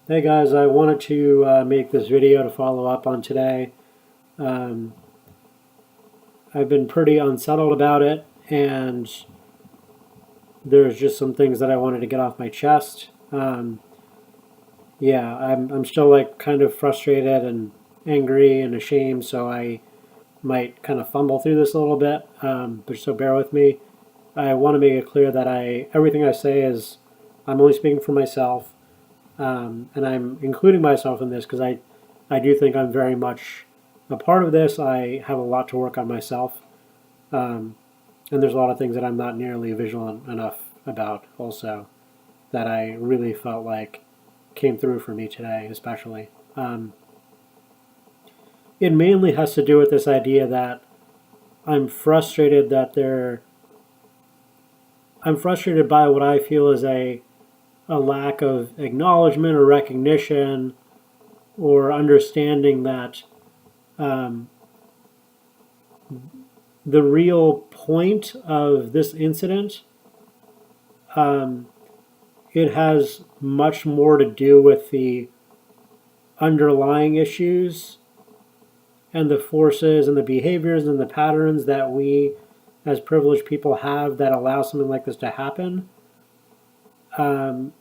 Hey guys, I wanted to make this video to follow up on today. Um, I've been pretty unsettled about it, and there's just some things that I wanted to get off my chest. Yeah, I'm still like kind of frustrated and angry and ashamed, so I might kind of fumble through this a little bit. But so bear with me. I want to make it clear that everything I say is I'm only speaking for myself. And I'm including myself in this because I do think I'm very much a part of this. I have a lot to work on myself, um, and there's a lot of things that I'm not nearly vigilant enough about also that I really felt like came through for me today, especially. It mainly has to do with this idea that I'm frustrated that there. I'm frustrated by what I feel is a lack of acknowledgement or recognition or understanding that um, the real point of this incident, um, it has much more to do with the underlying issues and the forces and the behaviors and the patterns that we as privileged people have that allow something like this to happen. Um,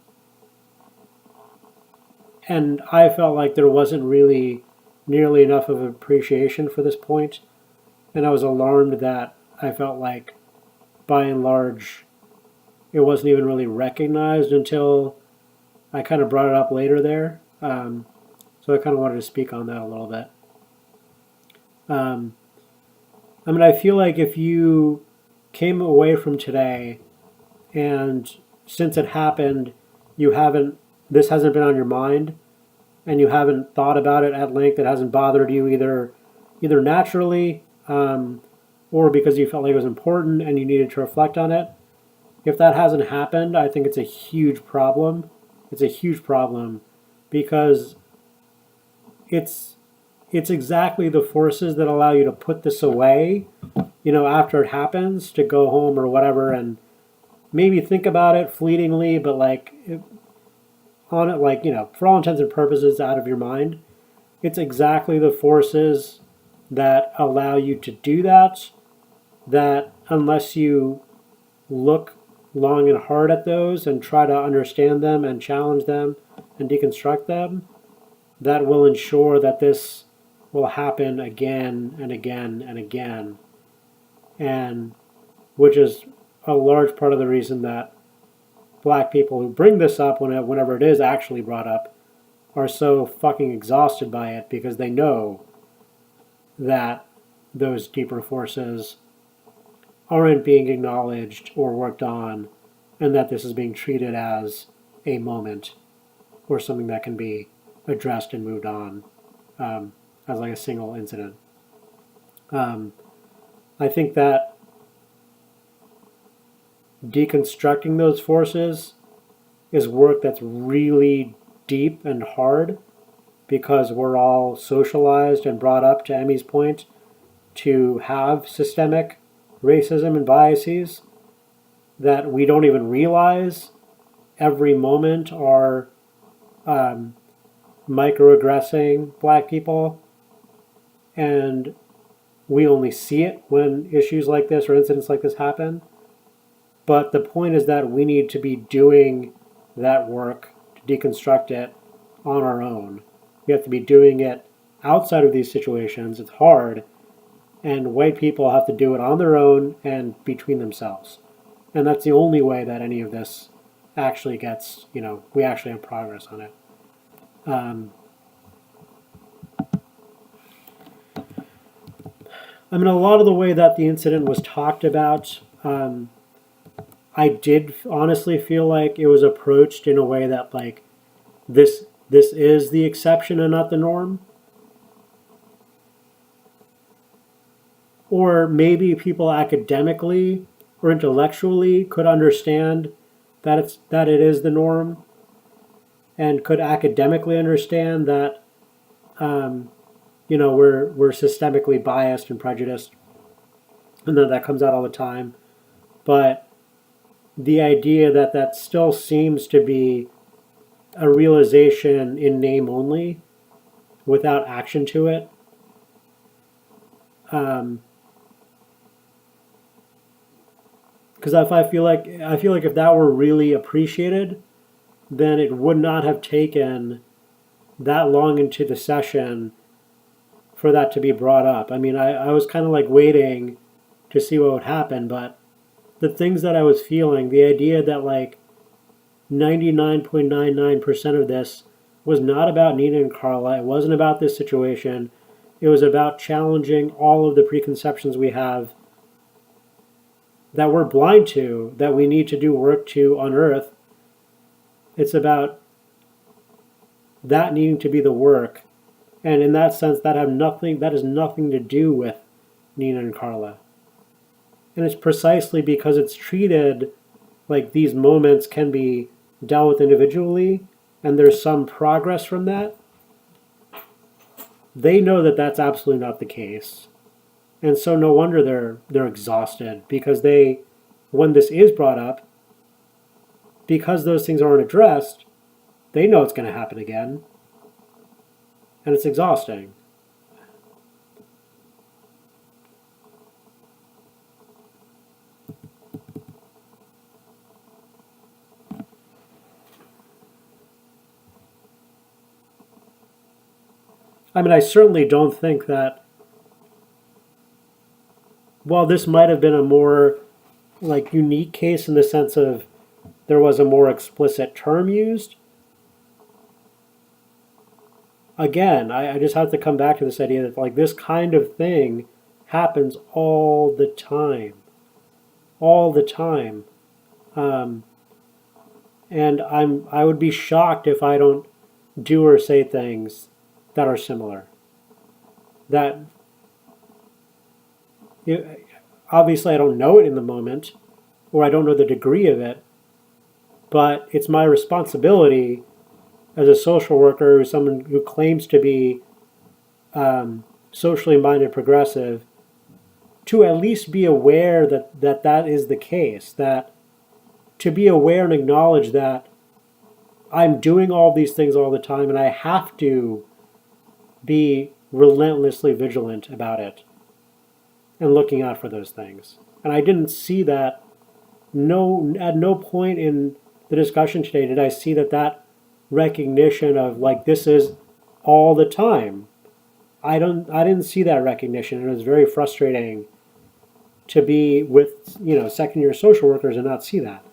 and I felt like there wasn't really nearly enough of appreciation for this point, and I was alarmed that I felt like, by and large, it wasn't even really recognized until I kind of brought it up later there. So I kind of wanted to speak on that a little bit. Um, I mean, I feel like if you came away from today and since it happened, this hasn't been on your mind and you haven't thought about it at length, it hasn't bothered you either naturally or because you felt like it was important and you needed to reflect on it. If that hasn't happened, I think it's a huge problem. It's a huge problem because it's it's exactly the forces that allow you to put this away, after it happens, to go home or whatever and maybe think about it fleetingly, but on it, for all intents and purposes, out of your mind. It's exactly the forces that allow you to do that, that unless you look long and hard at those and try to understand them and challenge them and deconstruct them, that will ensure that this will happen again and again and again. And which is a large part of the reason that black people who bring this up whenever it is actually brought up are so fucking exhausted by it because they know that those deeper forces aren't being acknowledged or worked on, and that this is being treated as a moment or something that can be addressed and moved on as like a single incident. Um, I think that deconstructing those forces is work that's really deep and hard because we're all socialized and brought up, to Emmy's point, to have systemic racism and biases that we don't even realize every moment are microaggressing black people, and we only see it when issues like this or incidents like this happen. But the point is that we need to be doing that work to deconstruct it on our own. We have to be doing it outside of these situations. It's hard, and white people have to do it on their own and between themselves. And that's the only way that any of this actually gets, we actually have progress on it. I mean, a lot of the way that the incident was talked about, I did honestly feel like it was approached in a way that like this is the exception and not the norm. Or maybe people academically or intellectually could understand that it is the norm, and could academically understand that we're systemically biased and prejudiced, and that comes out all the time. But the idea that still seems to be a realization in name only without action to it. Because if I feel like if that were really appreciated, then it would not have taken that long into the session for that to be brought up. I mean, I was kind of like waiting to see what would happen, but the things that I was feeling, the idea that like 99.99% of this was not about Nina and Carla, it wasn't about this situation, it was about challenging all of the preconceptions we have that we're blind to, that we need to do work to unearth. It's about that needing to be the work. And in that sense, that has nothing to do with Nina and Carla. And it's precisely because it's treated like these moments can be dealt with individually and there's some progress from that. They know that that's absolutely not the case. And so no wonder they're exhausted, because when this is brought up, because those things aren't addressed, they know it's going to happen again. And it's exhausting. I mean, I certainly don't think that, while this might have been a more like unique case in the sense of there was a more explicit term used, again, I just have to come back to this idea that like this kind of thing happens all the time. All the time. And I would be shocked if I don't do or say things that are similar. That obviously I don't know it in the moment, or I don't know the degree of it, but it's my responsibility as a social worker, or someone who claims to be socially minded progressive, to at least be aware that is the case, that to be aware and acknowledge that I'm doing all these things all the time and I have to be relentlessly vigilant about it and looking out for those things. And I didn't see that. At no point in the discussion today did I see that recognition of like this is all the time. I didn't see that recognition, and it was very frustrating to be with second year social workers and not see that.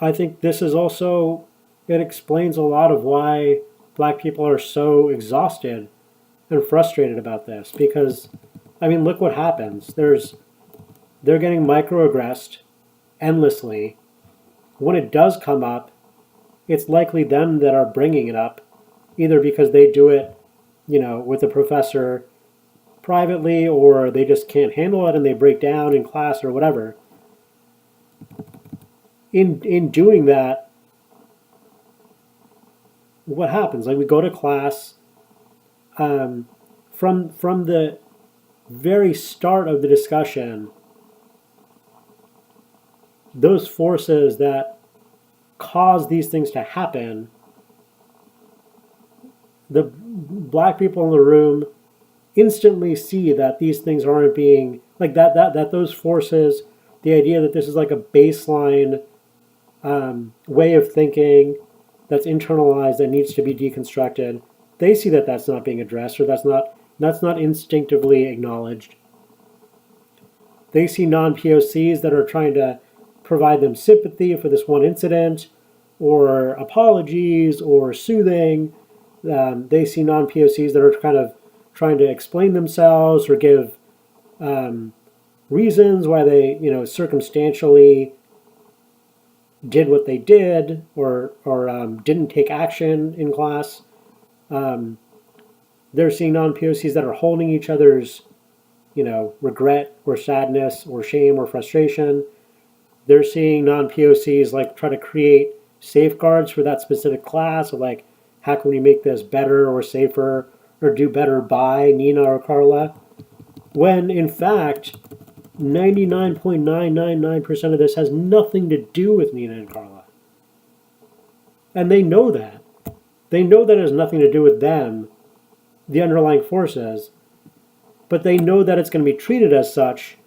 I think this is also, it explains a lot of why black people are so exhausted and frustrated about this, because I mean, look what happens. They're getting microaggressed endlessly. When it does come up, it's likely them that are bringing it up, either because they do it, with the professor privately, or they just can't handle it and they break down in class or whatever. In doing that, what happens? Like we go to class, from the very start of the discussion, those forces that cause these things to happen, the black people in the room instantly see that these things aren't being like that those forces, the idea that this is like a baseline way of thinking that's internalized that needs to be deconstructed, they see that that's not being addressed, or that's not instinctively acknowledged. They see non-POCs that are trying to provide them sympathy for this one incident, or apologies, or soothing. They see non-POCs that are kind of trying to explain themselves or give reasons why they, circumstantially did what they did, or didn't take action in class. They're seeing non-POCs that are holding each other's, regret or sadness or shame or frustration. They're seeing non-POCs like try to create safeguards for that specific class, or like, how can we make this better or safer or do better by Nina or Carla? When in fact, 99.999% of this has nothing to do with Nina and Carla. And they know that. They know that it has nothing to do with them, the underlying forces, but they know that it's going to be treated as such.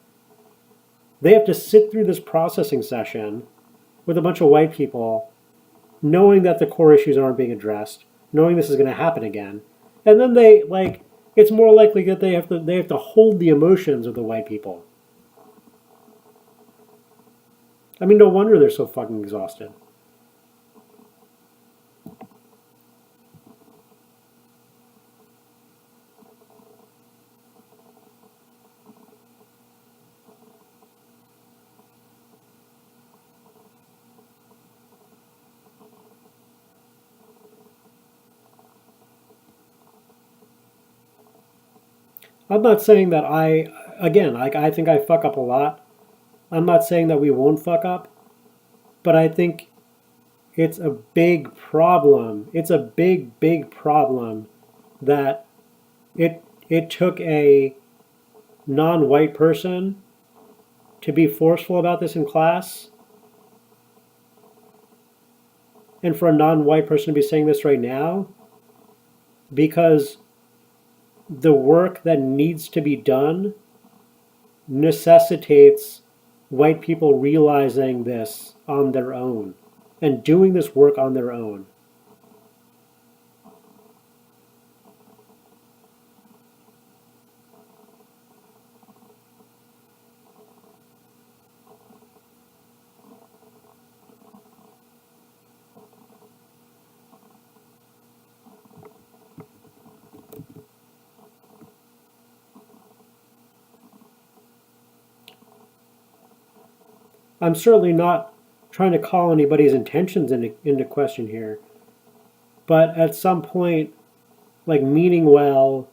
They have to sit through this processing session with a bunch of white people, knowing that the core issues aren't being addressed, knowing this is going to happen again. And then it's more likely that they have to hold the emotions of the white people. I mean, no wonder they're so fucking exhausted. I'm not saying that I think I fuck up a lot. I'm not saying that we won't fuck up, but I think it's a big problem. It's a big, big problem that it took a non-white person to be forceful about this in class, and for a non-white person to be saying this right now, because the work that needs to be done necessitates white people realizing this on their own and doing this work on their own. I'm certainly not trying to call anybody's intentions into question here, but at some point, like meaning well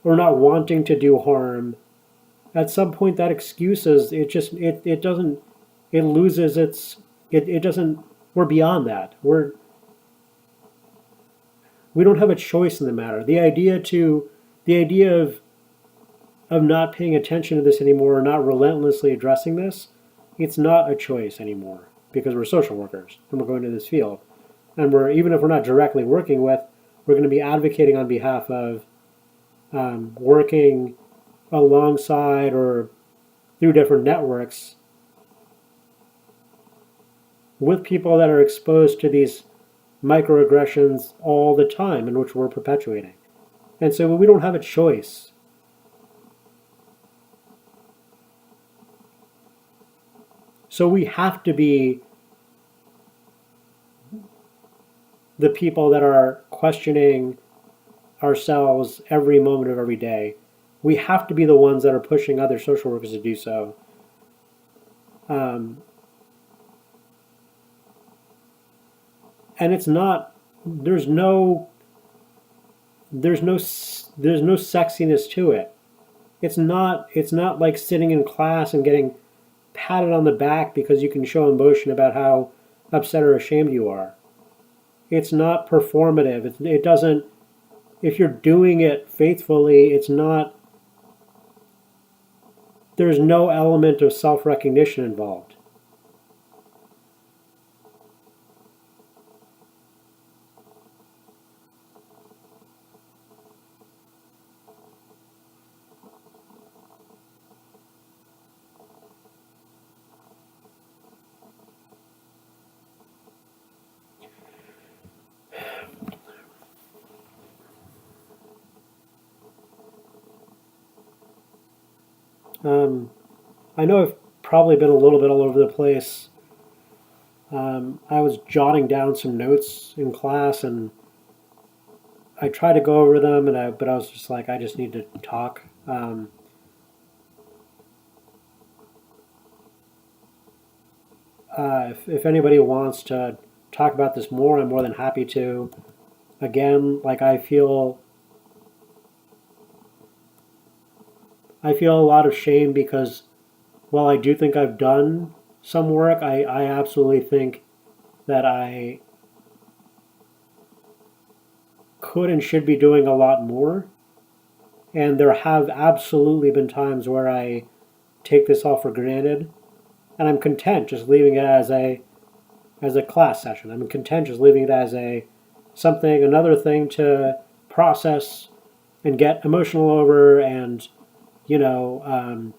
or not wanting to do harm, at some point that excuses it doesn't it loses it doesn't we're beyond that. We don't have a choice in the matter. The idea of not paying attention to this anymore or not relentlessly addressing this, it's not a choice anymore because we're social workers and we're going to this field. And even if we're not directly working with, we're going to be advocating on behalf of working alongside or through different networks with people that are exposed to these microaggressions all the time in which we're perpetuating. And so we don't have a choice. So we have to be the people that are questioning ourselves every moment of every day. We have to be the ones that are pushing other social workers to do so. And it's not. There's no sexiness to it. It's not like sitting in class and getting patted on the back because you can show emotion about how upset or ashamed you are. It's not performative. It doesn't. If you're doing it faithfully, it's not. There's no element of self-recognition involved. I know I've probably been a little bit all over the place. I was jotting down some notes in class, and I tried to go over them, but I was just like, I just need to talk. If anybody wants to talk about this more, I'm more than happy to. Again, like I feel a lot of shame because while I do think I've done some work, I absolutely think that I could and should be doing a lot more. And there have absolutely been times where I take this all for granted, and I'm content just leaving it as a class session. I'm content just leaving it as another thing to process and get emotional over, and you know,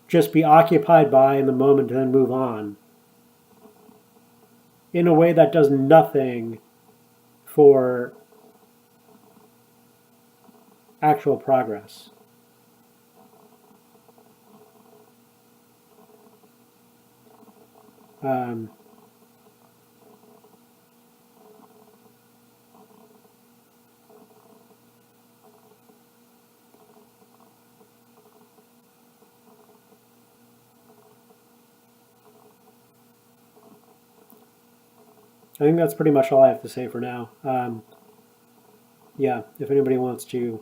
just be occupied by in the moment and then move on in a way that does nothing for actual progress. Um, I think that's pretty much all I have to say for now. Yeah, if anybody wants to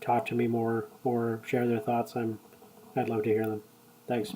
talk to me more or share their thoughts, I'd love to hear them. Thanks.